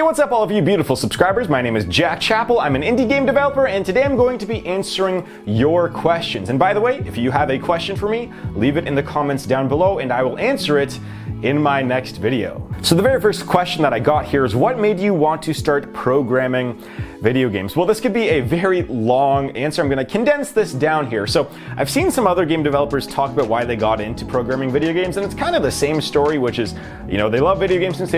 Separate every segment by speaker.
Speaker 1: Hey, what's up all of you beautiful subscribers? My name is Jack Chappell. I'm an indie game developer, and today I'm going to be answering your questions. And by the way, if you have a question for me, leave it in the comments down below and I will answer it in my next video. So the very first question that I got here is, what made you want to start programming video games? Well, this could be a very long answer. I'm going to condense this down here. So I've seen some other game developers talk about why they got into programming video games, and it's kind of the same story, which is, you know, they love video games since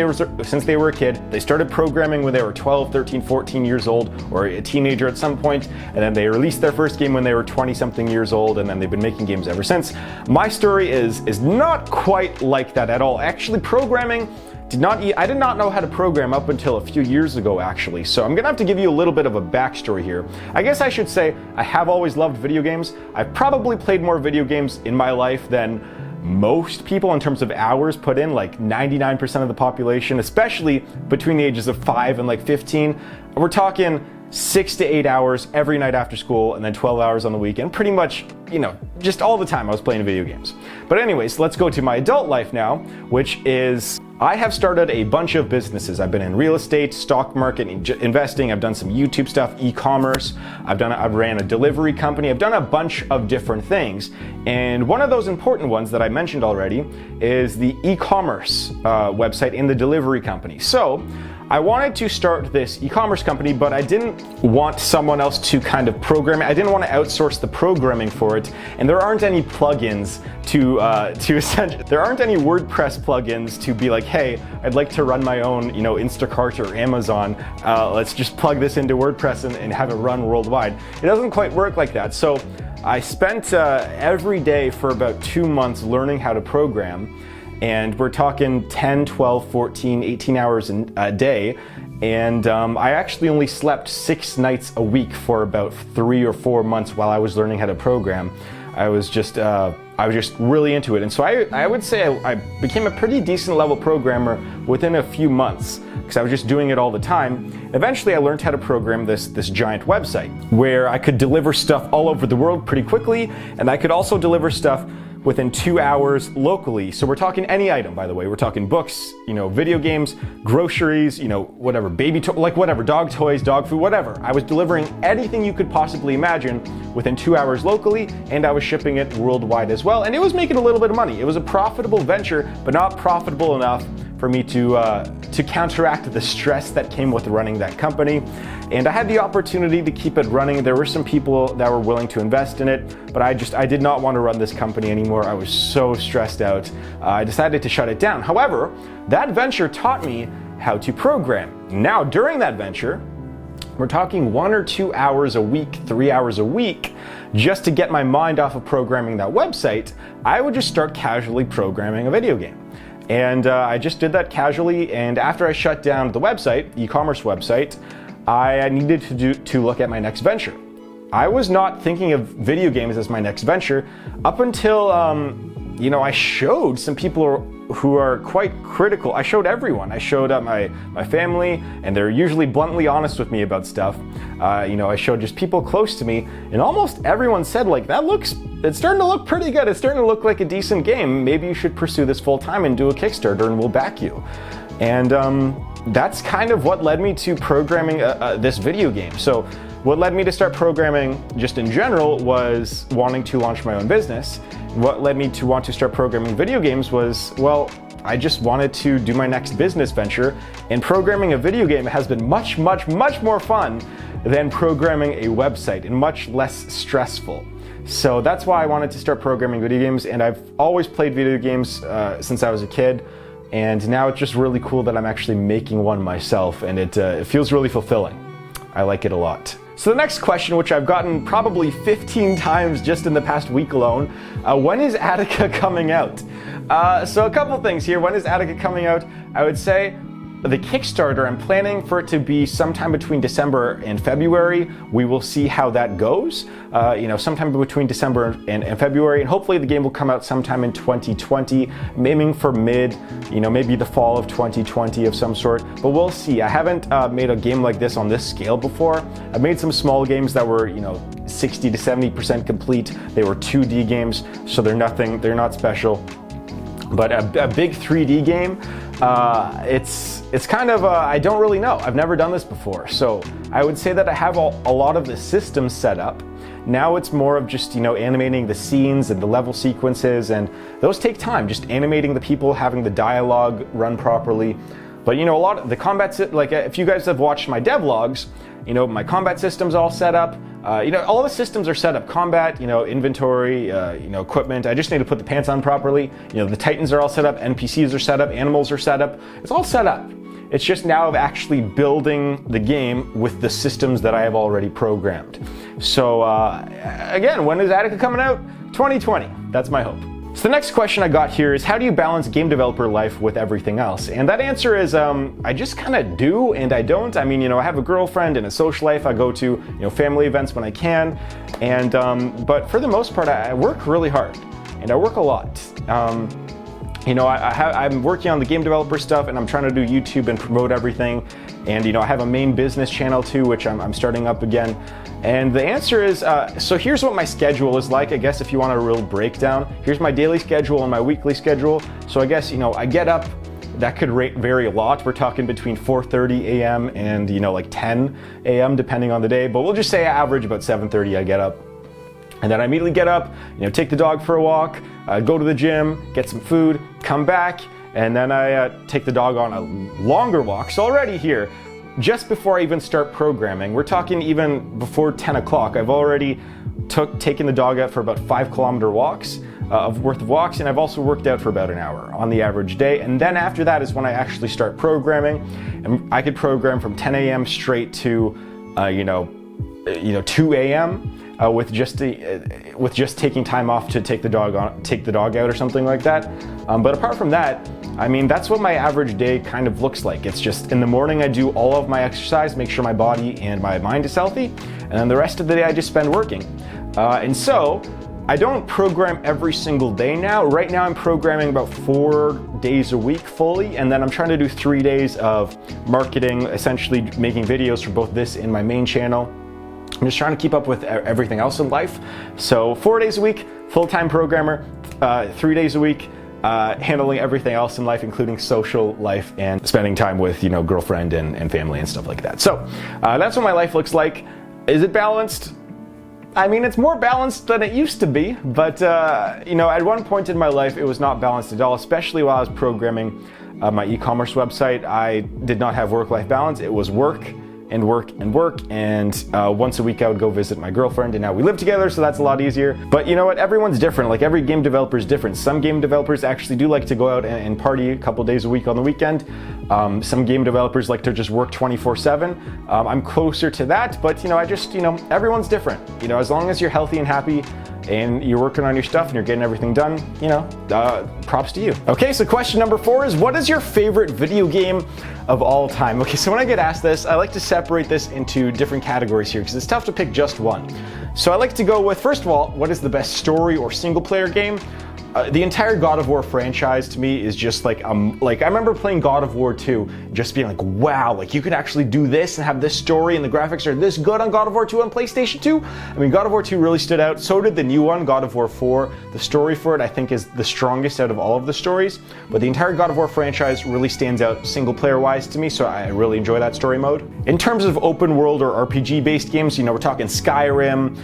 Speaker 1: they were a kid. They started programming when they were 12, 13, 14 years old, or a teenager at some point, and then they released their first game when they were 20 something years old, and then they've been making games ever since. My story is not quite like that at all. Actually, programming I did not know how to program up until a few years ago, actually. So I'm gonna have to give you a little bit of a backstory here. I guess I should say I have always loved video games. I've probably played more video games in my life than most people in terms of hours put in, like 99% of the population, especially between the ages of 5 and like 15. We're talking 6 to 8 hours every night after school, and then 12 hours on the weekend. Pretty much, you know, just all the time I was playing video games. But anyways, let's go to my adult life now, which is I have started a bunch of businesses. I've been in real estate, stock market, investing. I've done some YouTube stuff, e-commerce. I've ran a delivery company. I've done a bunch of different things. And one of those important ones that I mentioned already is the e-commerce website in the delivery company. So I wanted to start this e-commerce company, but I didn't want someone else to kind of program it. I didn't want to outsource the programming for it, and there aren't any plugins there aren't any WordPress plugins to be like, hey, I'd like to run my own, you know, Instacart or Amazon. Let's just plug this into WordPress and have it run worldwide. It doesn't quite work like that. So I spent every day for about 2 months learning how to program. And we're talking 10, 12, 14, 18 hours a day. And I actually only slept 6 nights a week for about 3 or 4 months while I was learning how to program. I was just really into it. And so I would say I became a pretty decent level programmer within a few months, because I was just doing it all the time. Eventually I learned how to program this giant website where I could deliver stuff all over the world pretty quickly, and I could also deliver stuff within 2 hours locally. So we're talking any item, by the way. We're talking books, you know, video games, groceries, you know, whatever, whatever, dog toys, dog food, whatever. I was delivering anything you could possibly imagine within 2 hours locally, and I was shipping it worldwide as well. And it was making a little bit of money. It was a profitable venture, but not profitable enough for me to counteract the stress that came with running that company. And I had the opportunity to keep it running. There were some people that were willing to invest in it, but I did not want to run this company anymore. I was so stressed out. I decided to shut it down. However, that venture taught me how to program. Now, during that venture, we're talking 1 or 2 hours a week, 3 hours a week, just to get my mind off of programming that website. I would just start casually programming a video game. And I just did that casually, and after I shut down the website, e-commerce website, I needed to look at my next venture. I was not thinking of video games as my next venture up until, you know, I showed some people who are quite critical. I showed everyone. I showed my family, and they're usually bluntly honest with me about stuff. You know, I showed just people close to me, and almost everyone said, like, it's starting to look pretty good. It's starting to look like a decent game. Maybe you should pursue this full time and do a Kickstarter, and we'll back you. And that's kind of what led me to programming this video game. So what led me to start programming just in general was wanting to launch my own business. What led me to want to start programming video games was, well, I just wanted to do my next business venture, and programming a video game has been much, much, much more fun than programming a website, and much less stressful. So that's why I wanted to start programming video games, and I've always played video games since I was a kid. And now it's just really cool that I'm actually making one myself, and it feels really fulfilling. I like it a lot. So the next question, which I've gotten probably 15 times just in the past week alone, when is Attika coming out? So a couple things here. When is Attika coming out? I would say the Kickstarter, I'm planning for it to be sometime between December and February. We will see how that goes. You know, sometime between December and February, and hopefully the game will come out sometime in 2020, aiming for you know, maybe the fall of 2020 of some sort, but we'll see. I haven't made a game like this on this scale before. I've made some small games that were, you know, 60 to 70% complete. They were 2D games, so they're not special. But a big 3D game, It's kind of, I don't really know. I've never done this before. So I would say that I have a lot of the systems set up. Now it's more of just, animating the scenes and the level sequences, and those take time, just animating the people, having the dialogue run properly. But a lot of the combat, like if you guys have watched my devlogs, my combat system's all set up. All the systems are set up. Combat, inventory, equipment. I just need to put the pants on properly. The Titans are all set up. NPCs are set up. Animals are set up. It's all set up. It's just now of actually building the game with the systems that I have already programmed. So again, when is Attika coming out? 2020. That's my hope. So the next question I got here is, how do you balance game developer life with everything else? And that answer is, I just kind of do and I don't. I mean, I have a girlfriend and a social life. I go to, family events when I can. And, but for the most part, I work really hard and I work a lot. I'm working on the game developer stuff and I'm trying to do YouTube and promote everything. And, I have a main business channel too, which I'm starting up again. And the answer is, so here's what my schedule is like, I guess, if you want a real breakdown. Here's my daily schedule and my weekly schedule. So I guess, I get up, that could vary a lot. We're talking between 4:30 a.m. and, like 10 a.m. depending on the day. But we'll just say average about 7:30 I get up. And then I immediately get up, take the dog for a walk, go to the gym, get some food, come back, and then I take the dog on a longer walk. So already here, just before I even start programming, we're talking even before 10 o'clock, I've already taken the dog out for about 5-kilometer walks worth of walks, and I've also worked out for about an hour on the average day. And then after that is when I actually start programming, and I could program from 10 a.m. straight to 2 a.m. With just taking time off to take the dog out or something like that. But apart from that, I mean, that's what my average day kind of looks like. It's just in the morning I do all of my exercise, make sure my body and my mind is healthy, and then the rest of the day I just spend working. And so I don't program every single day now. Right now I'm programming about 4 days a week fully, and then I'm trying to do 3 days of marketing, essentially making videos for both this and my main channel. I'm just trying to keep up with everything else in life. So 4 days a week, full-time programmer, 3 days a week, handling everything else in life, including social life and spending time with, girlfriend and family and stuff like that. So that's what my life looks like. Is it balanced? I mean, it's more balanced than it used to be, but at one point in my life, it was not balanced at all, especially while I was programming my e-commerce website. I did not have work-life balance. It was work and work and work, and once a week I would go visit my girlfriend, and now we live together, so that's a lot easier. But you know what, everyone's different. Like, every game developer is different. Some game developers actually do like to go out and party a couple days a week on the weekend. Some game developers like to just work 24/7. I'm closer to that, but I just, everyone's different. As long as you're healthy and happy and you're working on your stuff and you're getting everything done, props to you. Okay, so question number 4 is, what is your favorite video game of all time? Okay, so when I get asked this, I like to separate this into different categories here because it's tough to pick just one. So I like to go with, first of all, what is the best story or single player game? The entire God of War franchise to me is just like I remember playing God of War 2, just being like, wow, like you can actually do this and have this story and the graphics are this good on God of War 2 on PlayStation 2. I mean, God of War 2 really stood out. So did the new one, God of War 4. The story for it, I think, is the strongest out of all of the stories. But the entire God of War franchise really stands out single player wise to me, so I really enjoy that story mode. In terms of open world or RPG based games, we're talking Skyrim,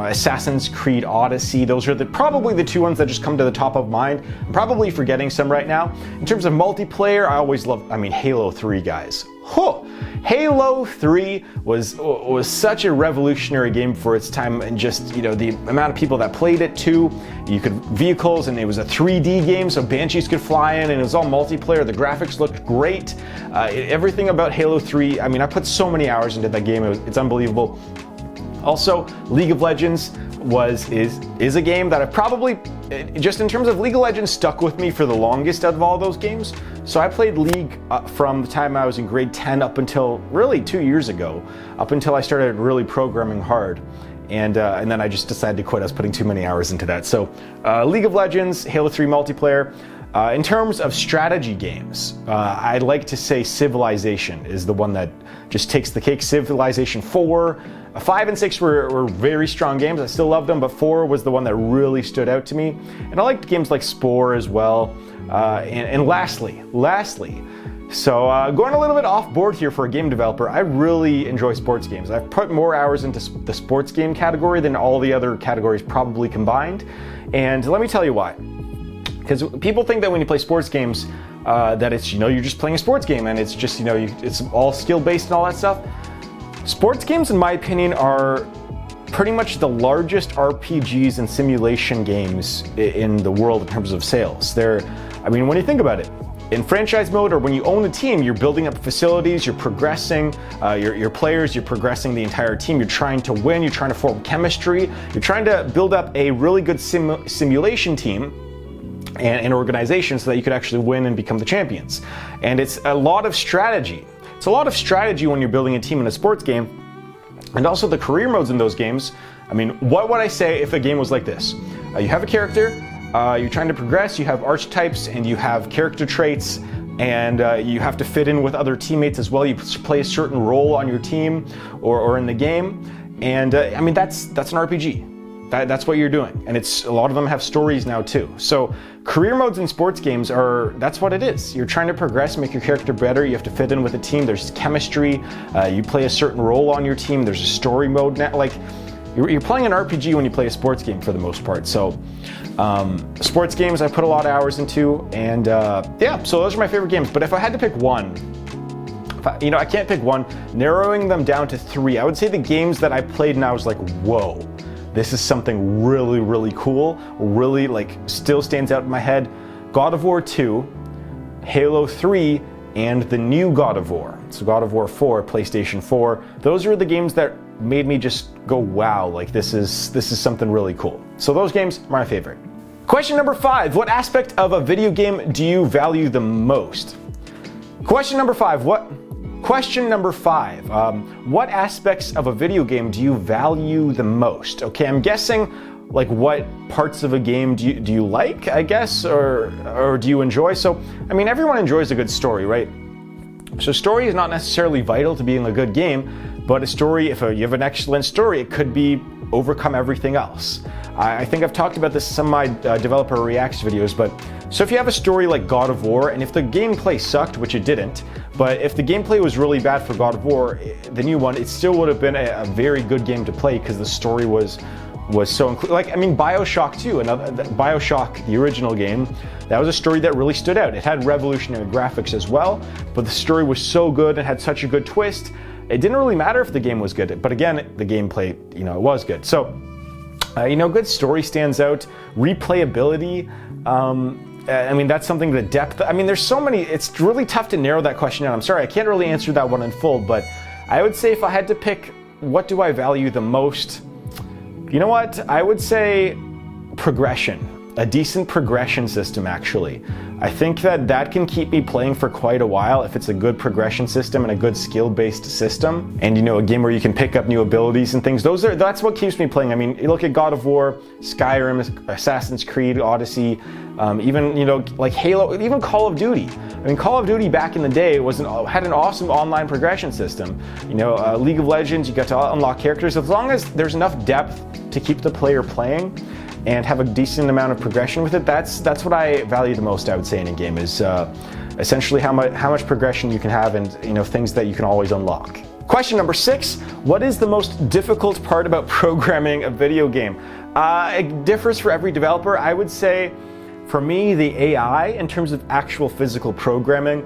Speaker 1: Assassin's Creed Odyssey. Those are probably the two ones that just come to the top of mind. I'm probably forgetting some right now. In terms of multiplayer, I always love, Halo 3, guys. Halo 3 was such a revolutionary game for its time, and just, the amount of people that played it too. You could vehicles, and it was a 3D game, so banshees could fly in, and it was all multiplayer. The graphics looked great. Everything about Halo 3, I put so many hours into that game. It's unbelievable. Also, League of Legends is a game that I probably, just in terms of League of Legends, stuck with me for the longest out of all those games. So I played League from the time I was in grade 10 up until really 2 years ago, up until I started really programming hard. And then I just decided to quit. I was putting too many hours into that. So League of Legends, Halo 3 multiplayer. In terms of strategy games, I'd like to say Civilization is the one that just takes the cake. Civilization 4, 5 and 6 were very strong games. I still loved them, but 4 was the one that really stood out to me. And I liked games like Spore as well. And lastly, so going a little bit off board here for a game developer, I really enjoy sports games. I've put more hours into the sports game category than all the other categories probably combined. And let me tell you why. Because people think that when you play sports games, that it's, you're just playing a sports game and it's just, it's all skill based and all that stuff. Sports games, in my opinion, are pretty much the largest RPGs and simulation games in the world in terms of sales. When you think about it, in franchise mode or when you own a team, you're building up facilities, you're progressing your players, you're progressing the entire team, you're trying to win, you're trying to form chemistry, you're trying to build up a really good simulation team and an organization so that you could actually win and become the champions. And it's a lot of strategy. It's a lot of strategy when you're building a team in a sports game. And also the career modes in those games. What would I say if a game was like this? You have a character, you're trying to progress, you have archetypes and you have character traits, and you have to fit in with other teammates as well. You play a certain role on your team or in the game. And that's an RPG. That's what you're doing. And a lot of them have stories now too. So career modes in sports games that's what it is. You're trying to progress, make your character better. You have to fit in with a team. There's chemistry. You play a certain role on your team. There's a story mode now. You're playing an RPG when you play a sports game for the most part. So sports games I put a lot of hours into, and so those are my favorite games. But if I had to pick one, I can't pick one, narrowing them down to 3, I would say the games that I played and I was like, whoa, this is something really, really cool, really still stands out in my head. God of War 2, Halo 3, and the new God of War. So God of War 4, PlayStation 4. Those are the games that made me just go, wow, this is something really cool. So those games are my favorite. Question number 5, what aspect of a video game do you value the most? Question number 5, what aspects of a video game do you value the most? Okay, I'm guessing what parts of a game do you like, I guess, or do you enjoy? So, everyone enjoys a good story, right? So story is not necessarily vital to being a good game, but a story, if you have an excellent story, it could overcome everything else. I think I've talked about this in some of my developer reacts videos, but so if you have a story like God of War, and if the gameplay sucked, which it didn't, but if the gameplay was really bad for God of War, the new one, it still would have been a very good game to play because the story was so BioShock 2, BioShock, the original game, that was a story that really stood out. It had revolutionary graphics as well, but the story was so good and had such a good twist. It didn't really matter if the game was good, but again, the gameplay, it was good. So, good story stands out. Replayability, that's something, the depth, there's so many, it's really tough to narrow that question down. I'm sorry, I can't really answer that one in full, but I would say if I had to pick, what do I value the most? You know what? I would say progression, a decent progression system actually. I think that can keep me playing for quite a while if it's a good progression system and a good skill-based system. And a game where you can pick up new abilities and things. That's what keeps me playing. You look at God of War, Skyrim, Assassin's Creed, Odyssey, even Halo, even Call of Duty. Call of Duty back in the day had an awesome online progression system. League of Legends, you got to unlock characters. As long as there's enough depth to keep the player playing and have a decent amount of progression with it, that's what I value the most, I would say, in a game, is essentially how much progression you can have and things that you can always unlock. Question number 6, what is the most difficult part about programming a video game? It differs for every developer. I would say, for me, the AI, in terms of actual physical programming,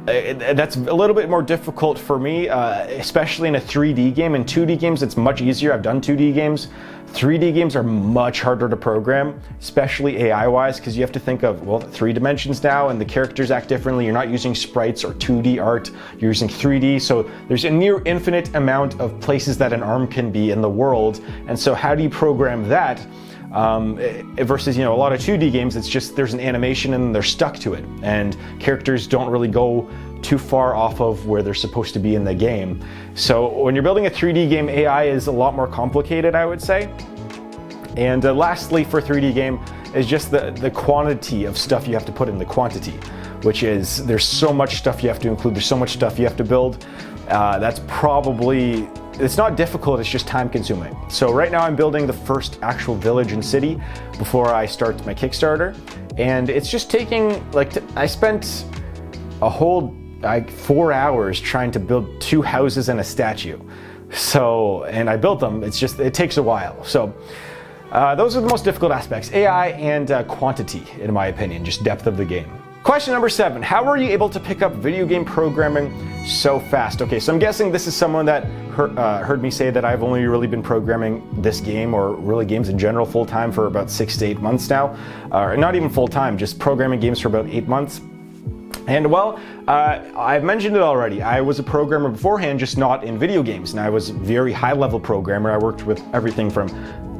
Speaker 1: that's a little bit more difficult for me, especially in a 3D game. In 2D games, it's much easier. I've done 2D games. 3D games are much harder to program, especially AI-wise, because you have to think of, 3 dimensions now, and the characters act differently. You're not using sprites or 2D art, you're using 3D, so there's a near infinite amount of places that an arm can be in the world, and so how do you program that? Versus, a lot of 2D games, it's just there's an animation and they're stuck to it, and characters don't really go too far off of where they're supposed to be in the game. So when you're building a 3D game, AI is a lot more complicated, I would say. And lastly, for a 3D game, is just the quantity of stuff you have to put in, the quantity, which is, there's so much stuff you have to include, there's so much stuff you have to build. That's probably it's not difficult, it's just time consuming. So right now I'm building the first actual village and city before I start my Kickstarter. And it's just taking, I spent a whole 4 hours trying to build 2 houses and a statue. So, and I built them, it takes a while. So those are the most difficult aspects, AI and quantity, in my opinion, just depth of the game. Question number 7, how are you able to pick up video game programming so fast? Okay, so I'm guessing this is someone that heard me say that I've only really been programming this game, or really games in general, full time for about 6 to 8 months now. Not even full time, just programming games for about 8 months. And well, I've mentioned it already. I was a programmer beforehand, just not in video games. And I was a very high level programmer. I worked with everything from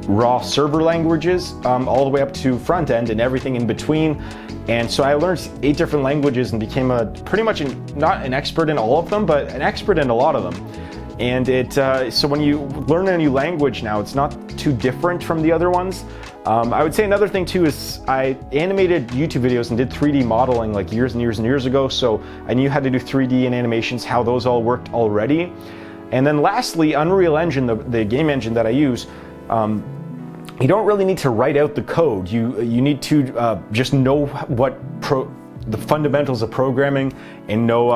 Speaker 1: raw server languages all the way up to front end and everything in between. And so I learned 8 different languages and became pretty much not an expert in all of them, but an expert in a lot of them. And so when you learn a new language now, it's not too different from the other ones. I would say another thing too is I animated YouTube videos and did 3D modeling like years and years and years ago, so I knew how to do 3D and animations, how those all worked already. And then lastly, Unreal Engine, the game engine that I use, you don't really need to write out the code. You need to just know the fundamentals of programming and know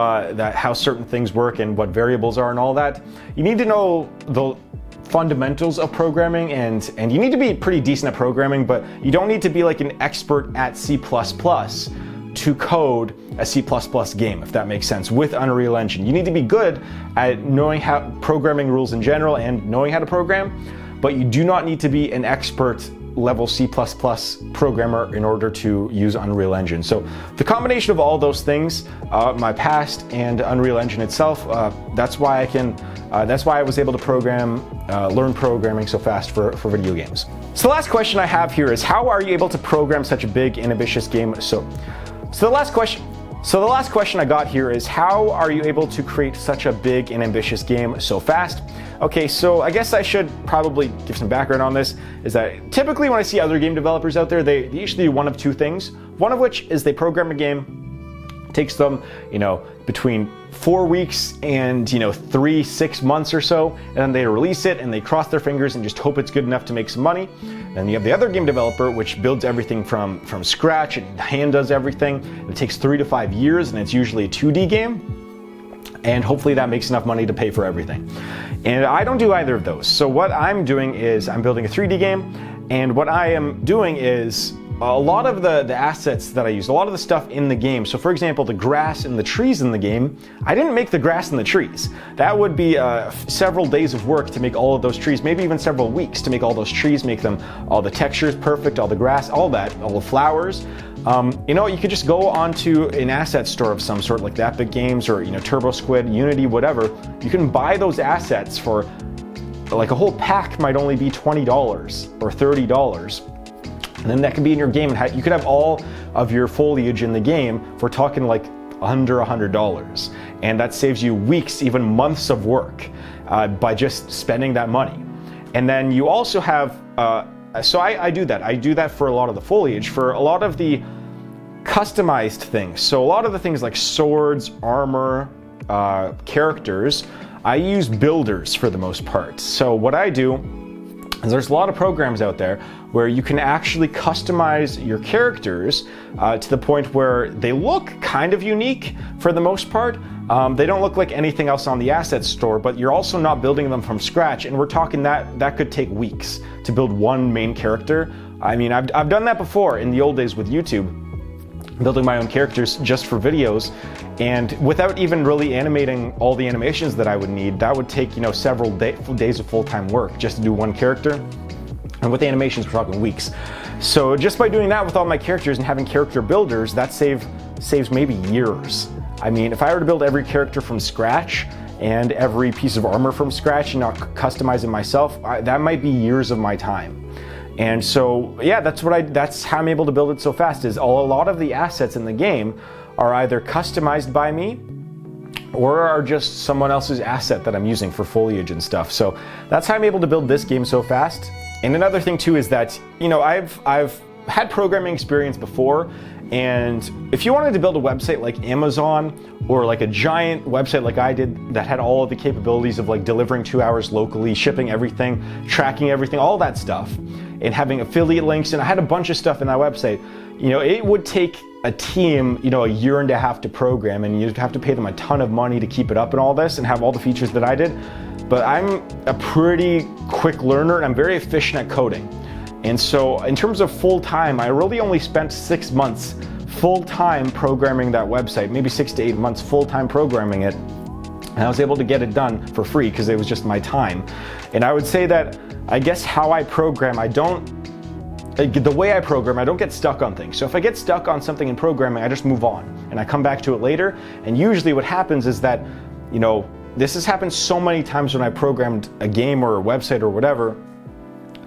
Speaker 1: how certain things work and what variables are and all that. You need to know the fundamentals of programming, and you need to be pretty decent at programming, but you don't need to be like an expert at C++ to code a C++ game, if that makes sense, with Unreal Engine. You need to be good at knowing how programming rules in general and knowing how to program, but you do not need to be an expert level C++ programmer in order to use Unreal Engine. So the combination of all those things, my past and Unreal Engine itself, that's why I was able to learn programming so fast for video games. So the last question I have here is, how are you able to program such a big and ambitious game? So the last question I got here is, how are you able to create such a big and ambitious game so fast? Okay, so I guess I should probably give some background on this, is that typically when I see other game developers out there, they usually do one of 2 things. One of which is they program a game, takes them, between 4 weeks and 3-6 months or so, and then they release it and they cross their fingers and just hope it's good enough to make some money. Then you have the other game developer, which builds everything from scratch and hand does everything. It takes 3 to 5 years, and it's usually a 2D game, and hopefully that makes enough money to pay for everything. And I don't do either of those. So what I'm doing is I'm building a 3D game, and what I am doing is a lot of the assets that I use, a lot of the stuff in the game. So for example, the grass and the trees in the game, I didn't make the grass and the trees. That would be several days of work to make all of those trees, maybe even several weeks to make all those trees, make them all the textures perfect, all the grass, all that, all the flowers. You could just go onto an asset store of some sort, like the Epic Games or Turbo Squid, Unity, whatever. You can buy those assets for like a whole pack might only be $20 or $30. And then that can be in your game. You could have all of your foliage in the game for talking like under $100. And that saves you weeks, even months of work by just spending that money. And then you also have, so I do that. I do that for a lot of the foliage, for a lot of the customized things. So a lot of the things like swords, armor, characters, I use builders for the most part. So what I do is there's a lot of programs out there where you can actually customize your characters to the point where they look kind of unique for the most part. They don't look like anything else on the asset store, but you're also not building them from scratch, and we're talking that could take weeks to build one main character. I mean, I've done that before in the old days with YouTube, building my own characters just for videos, and without even really animating all the animations that I would need, that would take several days of full-time work just to do one character. And with animations, we're talking weeks. So just by doing that with all my characters and having character builders, that saves maybe years. I mean, if I were to build every character from scratch and every piece of armor from scratch and not customize it myself, that might be years of my time. And so, yeah, that's how I'm able to build it so fast, is a lot of the assets in the game are either customized by me or are just someone else's asset that I'm using for foliage and stuff. So that's how I'm able to build this game so fast. And another thing too is that, I've had programming experience before, And if you wanted to build a website like Amazon, or like a giant website like I did that had all of the capabilities of like delivering 2 hours locally, shipping everything, tracking everything, all that stuff, and having affiliate links, and I had a bunch of stuff in that website, you know, it would take a team, you know, a year and a half to program, and you'd have to pay them a ton of money to keep it up and all this and have all the features that I did. But I'm a pretty quick learner and I'm very efficient at coding. And so in terms of full time, I really only spent 6 months full-time programming that website, maybe 6 to 8 months full-time programming it. And I was able to get it done for free because it was just my time. And I would say that, I guess how I program, the way I program, I don't get stuck on things. So if I get stuck on something in programming, I just move on and I come back to it later. And usually what happens is that, you know, this has happened so many times when I programmed a game or a website or whatever,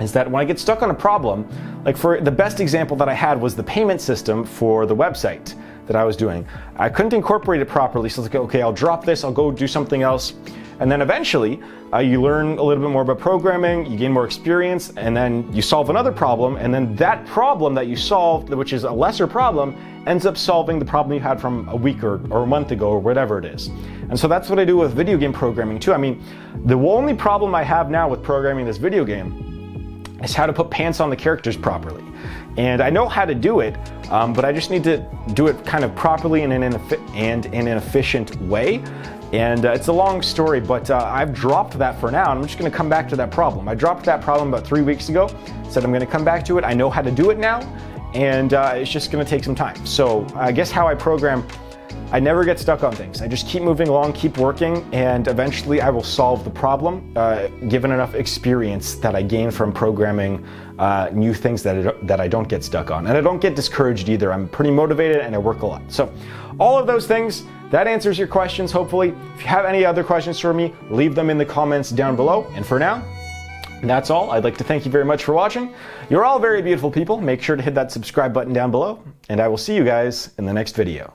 Speaker 1: is that when I get stuck on a problem, like for the best example that I had was the payment system for the website that I was doing. I couldn't incorporate it properly, so I was like, okay, I'll drop this, I'll go do something else. And then eventually, you learn a little bit more about programming, you gain more experience, and then you solve another problem, and then that problem that you solved, which is a lesser problem, ends up solving the problem you had from a week or a month ago or whatever it is. And so that's what I do with video game programming too. I mean, the only problem I have now with programming this video game is how to put pants on the characters properly. And I know how to do it, but I just need to do it kind of properly and in an efficient way. And it's a long story, but I've dropped that for now, and I'm just gonna come back to that problem. I dropped that problem about 3 weeks ago, said I'm gonna come back to it. I know how to do it now, and it's just gonna take some time. So I guess how I program, I never get stuck on things. I just keep moving along, keep working, and eventually I will solve the problem, given enough experience that I gain from programming new things that I don't get stuck on. And I don't get discouraged either. I'm pretty motivated and I work a lot. So all of those things, that answers your questions, hopefully. If you have any other questions for me, leave them in the comments down below. And for now, that's all. I'd like to thank you very much for watching. You're all very beautiful people. Make sure to hit that subscribe button down below, and I will see you guys in the next video.